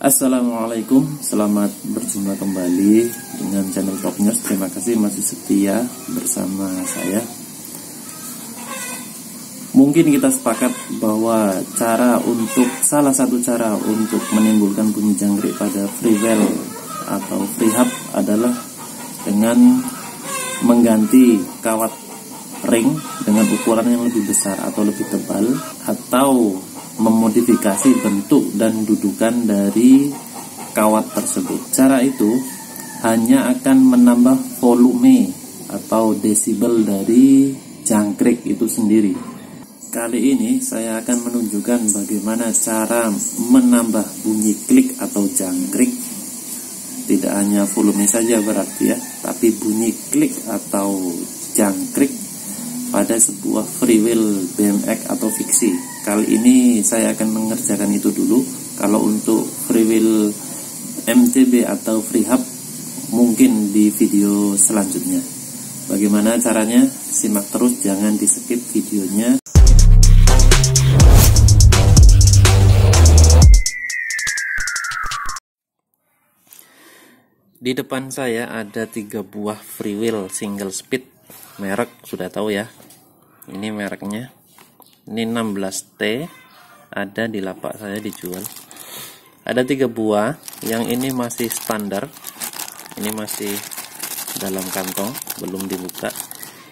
Assalamualaikum, selamat berjumpa kembali dengan channel Top News. Terima kasih masih setia bersama saya. Mungkin kita sepakat bahwa salah satu cara untuk menimbulkan bunyi jangkrik pada freewheel atau freehub adalah dengan mengganti kawat ring dengan ukuran yang lebih besar atau lebih tebal, atau memodifikasi bentuk dan dudukan dari kawat tersebut. Cara itu hanya akan menambah volume atau desibel dari jangkrik itu sendiri. Kali ini saya akan menunjukkan bagaimana cara menambah bunyi klik atau jangkrik. Tidak hanya volume saja berarti ya, tapi bunyi klik atau jangkrik pada sebuah freewheel BMX atau fiksi. Kali ini saya akan mengerjakan itu dulu. Kalau untuk freewheel MTB atau freehub mungkin di video selanjutnya. Bagaimana caranya? Simak terus, jangan di skip videonya. Di depan saya ada 3 buah freewheel single speed. Merek sudah tahu ya, ini mereknya, ini 16T, ada di lapak saya dijual. Ada 3 buah, yang ini masih standar, ini masih dalam kantong, belum dibuka.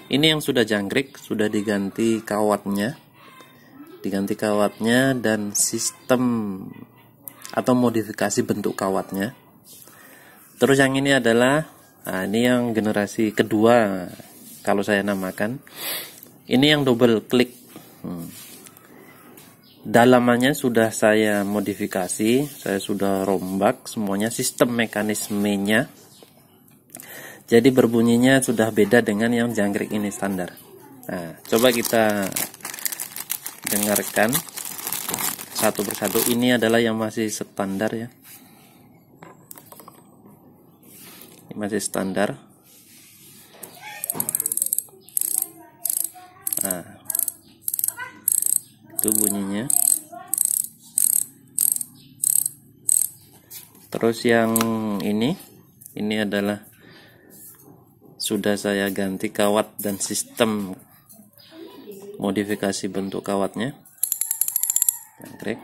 Ini yang sudah jangkrik, sudah diganti kawatnya dan sistem atau modifikasi bentuk kawatnya. Terus yang ini adalah, ini yang generasi kedua, kalau saya namakan. Ini yang double klik. Dalamannya sudah saya modifikasi, saya sudah rombak semuanya, sistem mekanismenya. Jadi berbunyinya sudah beda dengan yang jangkrik ini standar. Nah, coba kita dengarkan satu persatu. Ini adalah yang masih standar ya. Ini masih standar. Nah, itu bunyinya. Terus yang ini adalah sudah saya ganti kawat dan sistem modifikasi bentuk kawatnya. Jangkrik.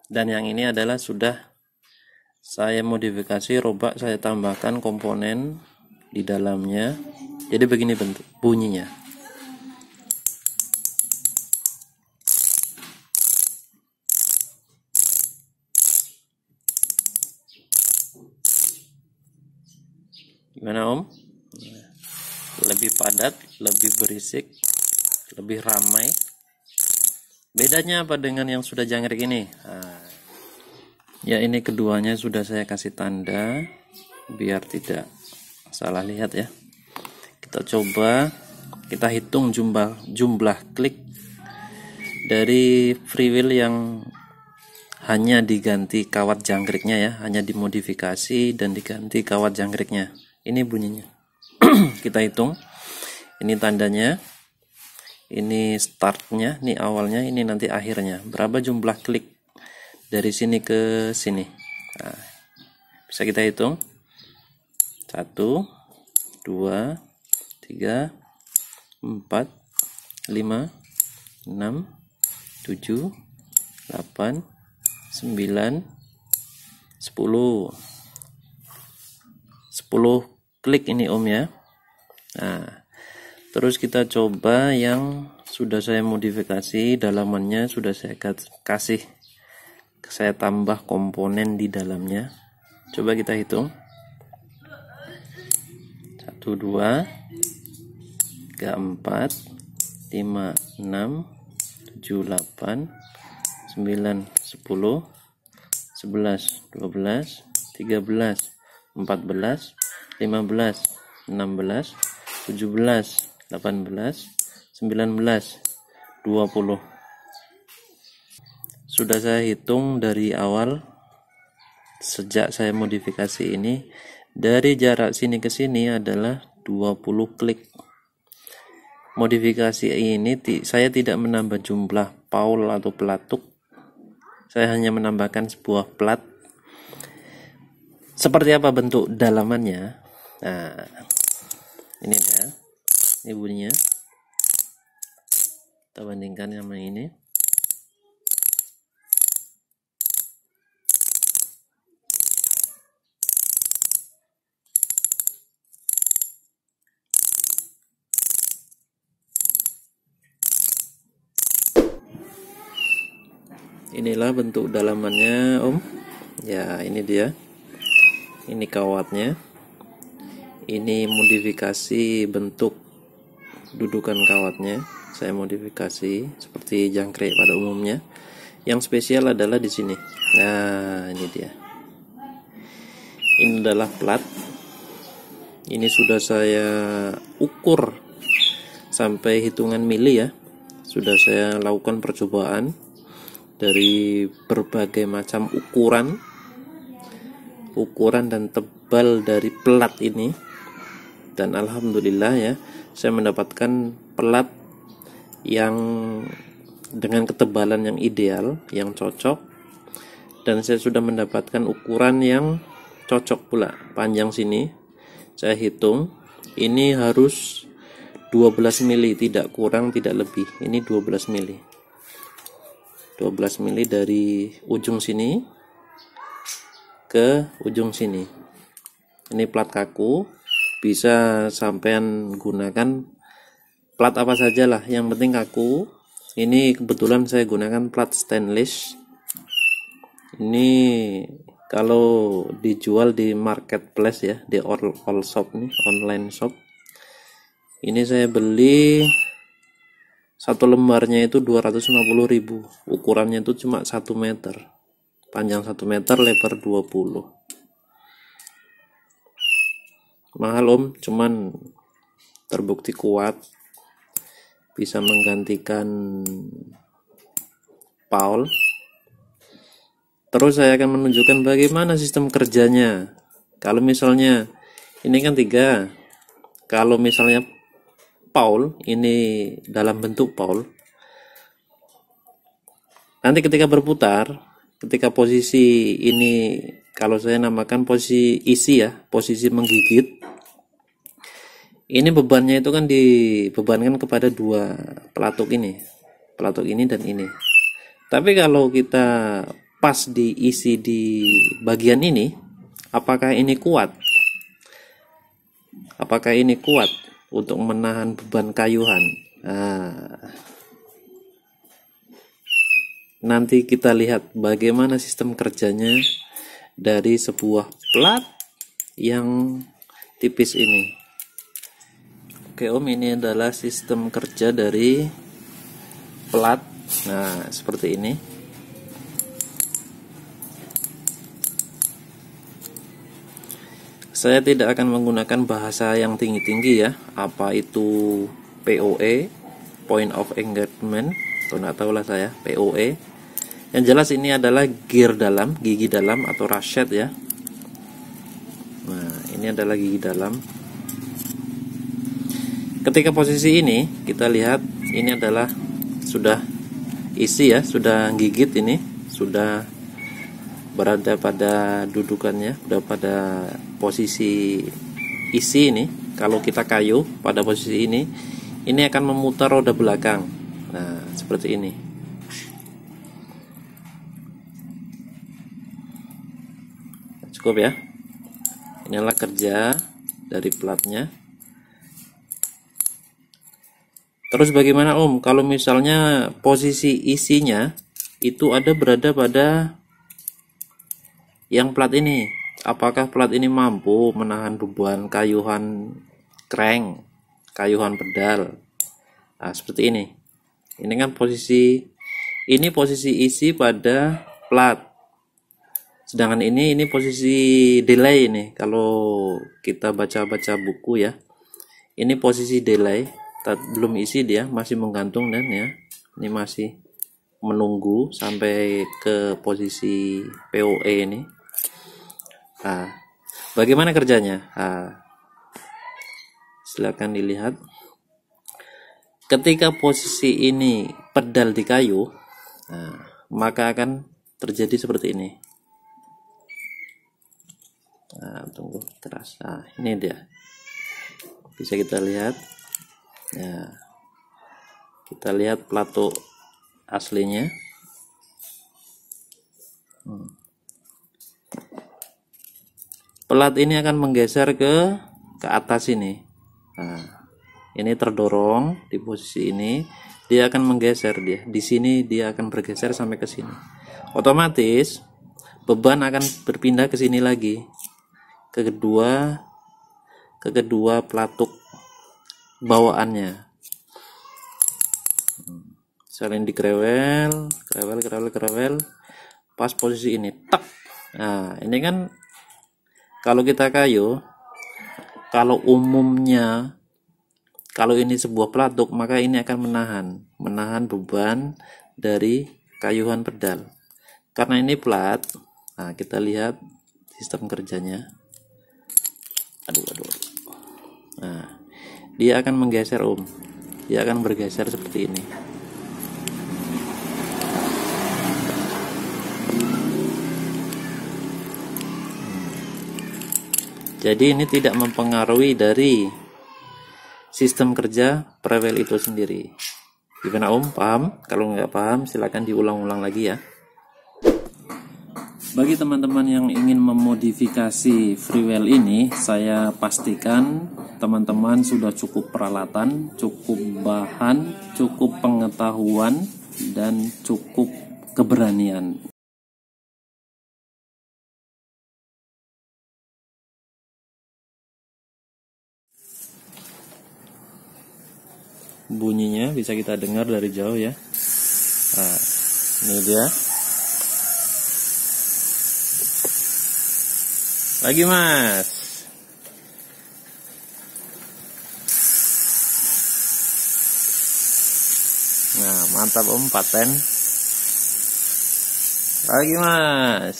Dan yang ini adalah sudah saya modifikasi, robak, saya tambahkan komponen di dalamnya. Jadi begini bentuk bunyinya. Gimana Om? Lebih padat, lebih berisik, lebih ramai. Bedanya apa dengan yang sudah jangkrik ini? Ya, ini keduanya sudah saya kasih tanda biar tidak salah lihat ya. Kita coba, kita hitung jumlah klik dari freewheel yang hanya diganti kawat jangkriknya ya, hanya dimodifikasi dan diganti kawat jangkriknya. Ini bunyinya. Kita hitung. Ini tandanya. Ini startnya, ini awalnya, ini nanti akhirnya. Berapa jumlah klik dari sini ke sini? Nah, bisa kita hitung. 1, 2, 3, 4, 5, 6, 7, 8, 9, 10. 10 klik ini Om ya. Nah, terus kita coba yang sudah saya modifikasi, dalamannya sudah saya tambah komponen di dalamnya. Coba kita hitung. 1, 2, 3, 4, 5, 6, 7, 8, 9, 10, 11, 12, 13, 14, 15, 16, 17, 18, 19, 20. Sudah saya hitung dari awal, sejak saya modifikasi ini, dari jarak sini ke sini adalah 20 klik. modifikasi ini saya tidak menambah jumlah paul atau pelatuk, saya hanya menambahkan sebuah plat. Seperti apa bentuk dalamannya? Nah, ini dia, ini bunyinya. Kita bandingkan sama ini. Inilah bentuk dalamannya, Om. Ya, ini dia. Ini kawatnya. Ini modifikasi bentuk dudukan kawatnya. Saya modifikasi seperti jangkrik pada umumnya. Yang spesial adalah di sini. Nah, ini dia. Ini adalah plat. Ini sudah saya ukur sampai hitungan mili ya. Sudah saya lakukan percobaan dari berbagai macam ukuran dan tebal dari plat ini, dan alhamdulillah ya, saya mendapatkan plat yang dengan ketebalan yang ideal, yang cocok, dan saya sudah mendapatkan ukuran yang cocok pula. Panjang sini saya hitung, ini harus 12 mili, tidak kurang tidak lebih. Ini 12 mili. 12 mili dari ujung sini ke ujung sini. Ini plat kaku, bisa sampean gunakan plat apa saja lah, yang penting kaku. Ini kebetulan saya gunakan plat stainless. Ini kalau dijual di marketplace ya, di all shop nih, online shop. Ini saya beli satu lembarnya itu 250.000. Ukurannya itu cuma 1 meter. Panjang 1 meter, lebar 20. Mahal Om, cuman terbukti kuat. Bisa menggantikan paul. Terus saya akan menunjukkan bagaimana sistem kerjanya. Kalau misalnya ini kan 3. Kalau misalnya paul, ini dalam bentuk paul, nanti ketika berputar, ketika posisi ini, kalau saya namakan posisi isi ya, posisi menggigit, ini bebannya itu kan dibebankan kepada 2 pelatuk ini dan ini. Tapi kalau kita pas diisi di bagian ini, apakah ini kuat? Apakah ini kuat untuk menahan beban kayuhan? Nanti kita lihat bagaimana sistem kerjanya dari sebuah plat yang tipis ini. Oke Om, ini adalah sistem kerja dari plat. Nah, seperti ini. Saya tidak akan menggunakan bahasa yang tinggi-tinggi ya. Apa itu POE, point of engagement, nggak tahu lah saya, POE. Yang jelas ini adalah gear dalam, gigi dalam atau rashet ya. Nah, ini adalah gigi dalam. Ketika posisi ini, kita lihat ini adalah sudah isi ya, sudah gigit ini, sudah berada pada dudukannya, sudah pada posisi isi ini. Kalau kita kayu pada posisi ini akan memutar roda belakang. Nah, seperti ini. Cukup ya. Inilah kerja dari platnya. Terus bagaimana Om kalau misalnya posisi isinya itu berada pada yang plat ini? Apakah plat ini mampu menahan beban kayuhan crank, kayuhan pedal? Nah, seperti ini. Ini kan posisi isi pada plat. Sedangkan ini posisi delay ini. Kalau kita baca-baca buku ya. Ini posisi delay. Belum isi dia, masih menggantung dan ya. Ini masih menunggu sampai ke posisi POE ini. Nah, bagaimana kerjanya? Nah, silakan dilihat. ketika posisi ini pedal di kayu, nah, maka akan terjadi seperti ini. Nah, tunggu terasa. Ini dia. Bisa kita lihat. Ya. Kita lihat pelatuk aslinya. Pelat ini akan menggeser ke atas ini. Nah, ini terdorong di posisi ini, dia akan menggeser dia. Di sini dia akan bergeser sampai ke sini. Otomatis beban akan berpindah ke sini lagi. Ke kedua pelatuk bawaannya. Salin dikrewel, krewel. Pas posisi ini, tak. Nah, ini kan kalau kita kayu, kalau umumnya kalau ini sebuah pelatuk, maka ini akan menahan beban dari kayuhan pedal. Karena ini plat, nah kita lihat sistem kerjanya. Aduh. Nah, dia akan menggeser dia akan bergeser seperti ini. Jadi ini tidak mempengaruhi dari sistem kerja Freewell itu sendiri. Gimana Om? Paham? Kalau nggak paham silakan diulang-ulang lagi ya. Bagi teman-teman yang ingin memodifikasi Freewell ini, saya pastikan teman-teman sudah cukup peralatan, cukup bahan, cukup pengetahuan, dan cukup keberanian. Bunyinya bisa kita dengar dari jauh ya. Nah, ini dia. Lagi Mas. Nah, mantap Om, paten. Lagi Mas.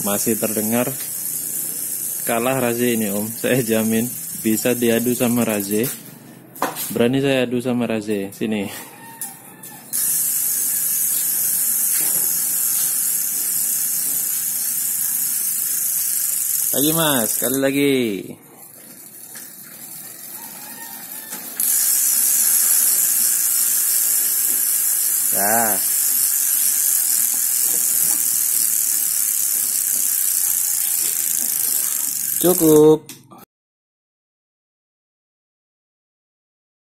Masih terdengar. Kalah Raze ini Om, saya jamin bisa diadu sama Raze. Berani saya adu sama Raze. Sini. Lagi Mas, sekali lagi. Ya. Cukup.